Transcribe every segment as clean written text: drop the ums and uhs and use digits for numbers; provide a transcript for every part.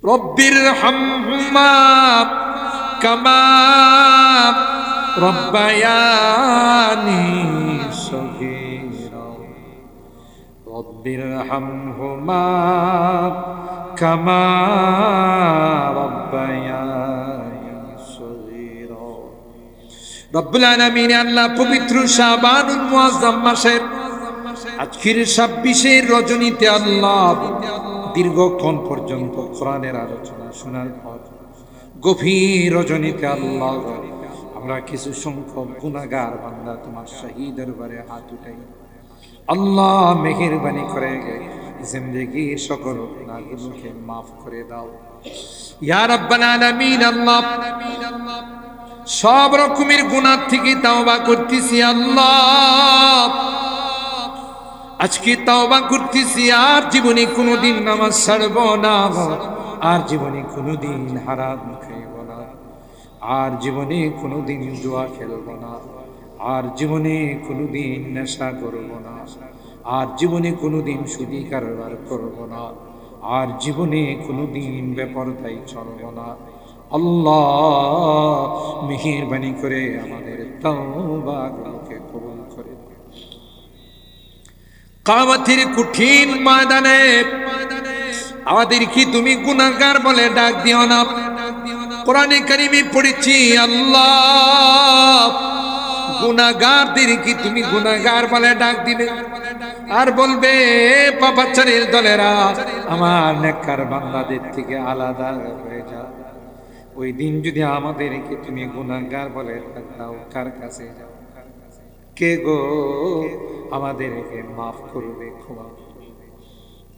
রব্বির হামহুমা কামা রব্বায়ানি সগীরা রব্বির হামহুমা কামা রব্বায়ানি সগীরা। রব্বুল আলামিন আল্লাহ পবিত্র শাবানুল মুআজ্জাম মাসের আজকের 26 রজনীতে আল্লাহ দীর্ঘক্ষণ পর্যন্ত কোরআনের আলোচনা শোনার পর গভীর রজনীতে আল্লাহ আমরা কিছু সংখ্যক গুনাহগার বান্দা তোমার শাহী দরবারে হাত উঠাই। আল্লাহ মেহেরবানি করে জিন্দেগি সকল গুনাহগুলোকে মাফ করে দাও ইয়া রাব্বাল আলামিন। আল্লাহ সব রকমের গুনাহ থেকে তাওবা করতেছি আল্লাহ, আজকে তাওবা করতেছি আর জীবনে কোনোদিন নামাজ ছাড়ব না, আর জীবনে কোনোদিন হারাম খাইব না, আর জীবনে কোনোদিন জুয়া খেলব না, আর জীবনে কোনোদিন নেশা করব না, আর জীবনে কোনোদিন সুদি কারবার করব না, আর জীবনে কোনোদিন বেপরদাই চলব না। আল্লাহ মেহেরবানি করে আমাদের তাওবাগুলোকে কবুল করে। কিয়ামতের কঠিন ময়দানে আমাদেরকে তুমি গুনাহগার বলে ডাক দিও না। কোরআনে কারিমে পড়েছি আল্লাহ গুনাহগারদেরকে তুমি গুনাহগার বলে ডাক দিবে আর বলবে পাপাচারীর দলেরা আমার নেককার বান্দাদের থেকে আলাদা হয়ে যা। ওই দিন যদি আমাদেরকে তুমি গুনাহগার বলে ডাক দাও, কার কাছে যাও? কে গো আমাদেরকে মাফ করবে, ক্ষমা করবে?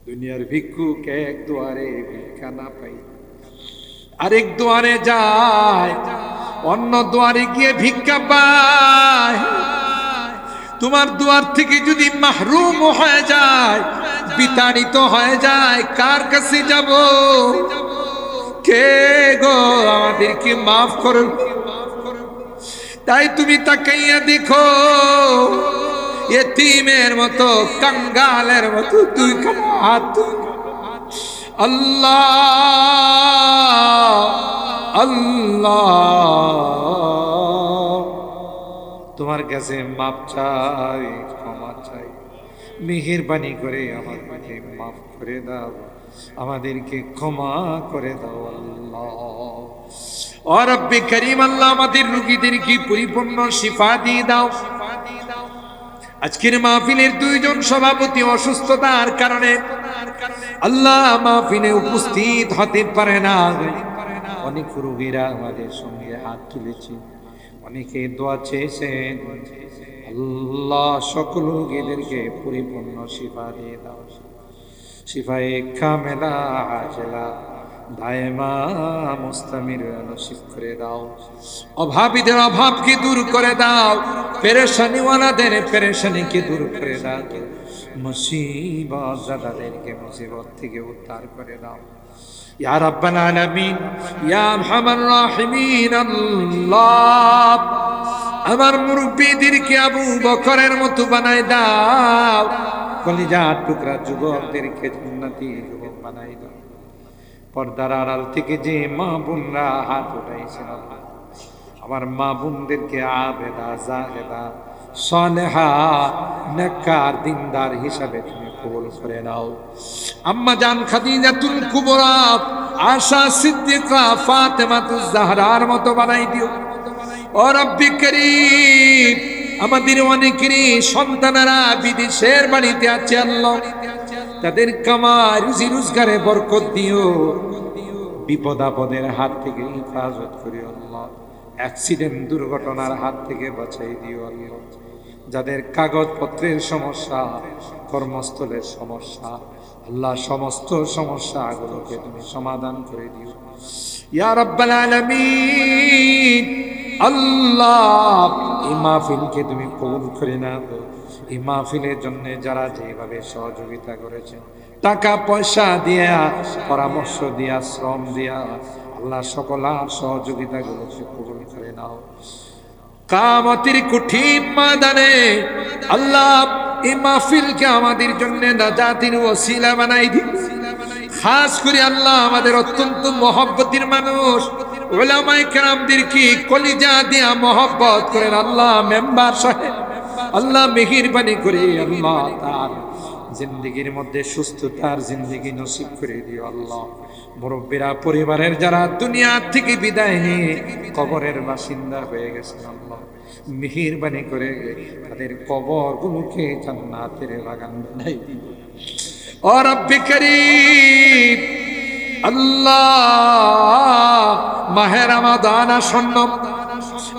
দুনিয়ার ভিক্ষুক এক দুয়ারে ভিক্ষা না পাই আরেক দুয়ারে যায়, অন্য দুয়ারে গিয়ে ভিক্ষা পায়। তোমার দুয়ার থেকে যদি মাহরুম হয়ে যায়, বিতাড়িত হয়ে যায়, কার কাছে যাব? কে গো আমাদেরকে মাফ করবে? তাই তুমি তাকাইয়া দেখো, এতিমের মতো কাঙ্গালের মতো দুই হাত আল্লাহ আল্লাহ তোমার কাছে মাপ চাই, ক্ষমা চাই। মেহেরবানি করে আমাদেরকে মাফ করে দাও, আমাদেরকে ক্ষমা করে দাও আল্লাহ। ও রব্বে করিম আল্লাহ আমাদের রোগীদেরকে পরিপূর্ণ শিফা দিয়ে দাও। আজকের মাহফিলের দুইজন সভাপতি অসুস্থতার কারণে আল্লাহ মাহফিলে উপস্থিত হতে পারে না। অনেক রোগীরা আমাদের সঙ্গে হাত তুলেছে, অনেকে দোয়া চেয়েছেন। আল্লাহ সকল রোগীদেরকে পরিপূর্ণ শিফা দিয়ে দাও, শিফায়ে কামেলা আজলা দায়মা মুস্তামির নসিব করে দাও। অভাবীদের অভাবকে দূর করে দাও, পেরেশানিওয়ালাদের পেরেশানিকে দূর করে দাও, মুসিবত জাদাদেরকে মুসিবত থেকে উদ্ধার করে দাও ইয়া রাব্বাল আলামিন ইয়া আরহামার রাহিমিন। আল্লাহ আমার মুরব্বিদেরকে আবু বকরের মতো বানাই দাও, কলিজার টুকরা যুবকদেরকে জান্নাতি যুবক বানাই দাও। পর্দার আড়াল থেকে যে মা বোনরা হাত উঠাইছেন আমার মা বোনদেরকে আবেদা জাহেদা সালেহা নেককার দিনদার হিসাবে তুমি কবুল করে নাও। আম্মা জান খাদিজাতুল কুবরা, আশা সিদ্দিকা, ফাতেমাতুজ জাহরার মতো বানাই দিও। ও রব্বি করিম আমাদের অনেকেরই সন্তানেরা বিদেশের বাড়িতে আছে আল্লাহ, তাদের কামাই রুজি রোজগারে বরকত দিও, বিপদ আপদের হাত থেকে হেফাজত করিও আল্লাহ, অ্যাক্সিডেন্ট দুর্ঘটনার হাত থেকে বাঁচাই দিও আল্লাহ। যাদের কাগজপত্রের সমস্যা, কর্মস্থলের সমস্যা, আল্লাহ সমস্ত সমস্যাগুলোকে তুমি সমাধান করে দিও ইয়া রাব্বাল আলামিন। আল্লাহ এই মাহফিলকে তুমি কবুল করে নাও। এই মাহফিলের জন্য যারা যেভাবে সহযোগিতা করেছেন, টাকা পয়সা দিয়া, পরামর্শ দিয়া, শ্রম দিয়া, আল্লাহ সকল সহযোগিতাগুলোকে কবুল করে নাও। কিয়ামতের কঠিন ময়দানে আল্লাহ এই মাহফিলকে আমাদের জন্য নাজাতের ওসিলা বানাই দিও। খাস করে আল্লাহ আমাদের অত্যন্ত মহব্বতের মানুষ উলামায়ে কেরামদেরকে কলিজা দিয়া মহব্বত করেন আল্লাহ মেম্বার সাহেব, আল্লাহ মেহেরবানি করে আল্লাহ তার জিন্দেগির মধ্যে সুস্থতার জিন্দেগি নসিব করে দিও আল্লাহ। মুরব্বীরা পরিবারের যারা দুনিয়া থেকে বিদায় নিয়ে কবরের বাসিন্দা হয়ে গেছেন আল্লাহ মেহেরবানি করে তাদের কবরগুলোকে জান্নাতের বাগান বানাই দিও ও রব্বে করিম। আল্লাহ মাহে রমাদান আসন্ন,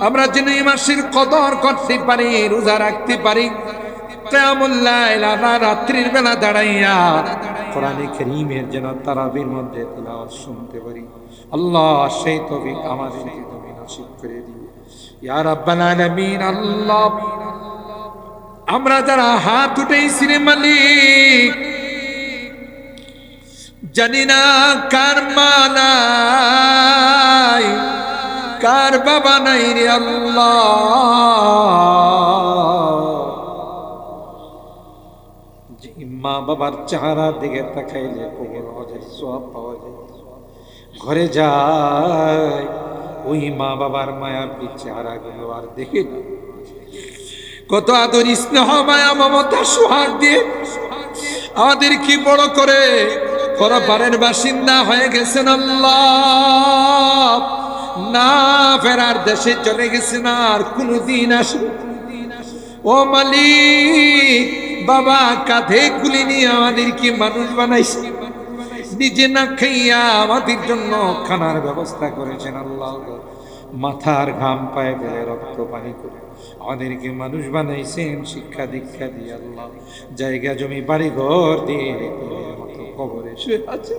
আমরা যেন এই মাসের কদর করতে পারি, রোজা রাখতে পারি, কিয়ামুল লাইল রাত্রির বেলা দাঁড়াইয়া কোরআনে কারীমের যেন তারাবির মধ্যে তিলাওয়াত শুনতে পারি আল্লাহ সেই তৌফিক আমাদেরকে তুমি নসিব করে দিও ইয়া রাব্বাল আলামিন। আল্লাহ আমরা যারা হাত উঠাইছি রে মালিক, জানি না কার মা নাই, কার বাবা নাই রে আল্লাহ, যে মা বাবার চেহারার দিকে তাকাইলে কবর হজের সওয়াব পাওয়া যায়, ঘরে যায় ওই মা বাবার মায়াবী চেহারাগুলো আর দেখে না, কত আদর স্নেহ মায়া মমতা সোহাগ দিয়ে আমাদের কি বড় করে পরপারের বাসিন্দা হয়ে গেছেন আল্লাহ, না ফেরার দেশে চলে গেছেন আর কোনদিন আসবে। ও মালিক, বাবা কাঁধে কুলি নিয়ে আমাদেরকে মানুষ বানাইছে, নিজে না খাইয়া আমাদের জন্য খানার ব্যবস্থা করেছেন আল্লাহ, মাথার ঘাম পায়ে ফেলে রক্ত পানি করে আমাদেরকে মানুষ বানাইছেন, শিক্ষা দীক্ষা দিয়ে আল্লাহ, জায়গা জমি বাড়ি ঘর দিয়ে মতো কবরে শুয়ে আছে।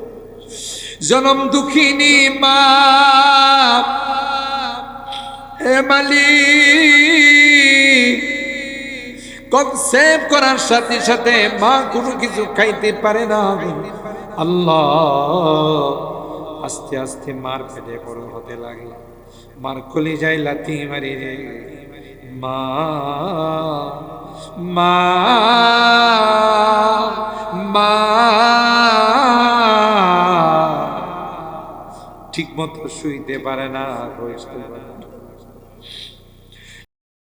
জনম দুঃখিনী মা হে মালিক, কনসেপ্ট করার সাথে সাথে মা কোনো কিছু খাইতে পারে না আল্লাহ, আস্তে আস্তে মার পেটে বড় হতে লাগলো, মার কলিজায় লাথি মারি রে মা মা মা, ঠিক মতো শুইতে পারে না, বসতে পারে না,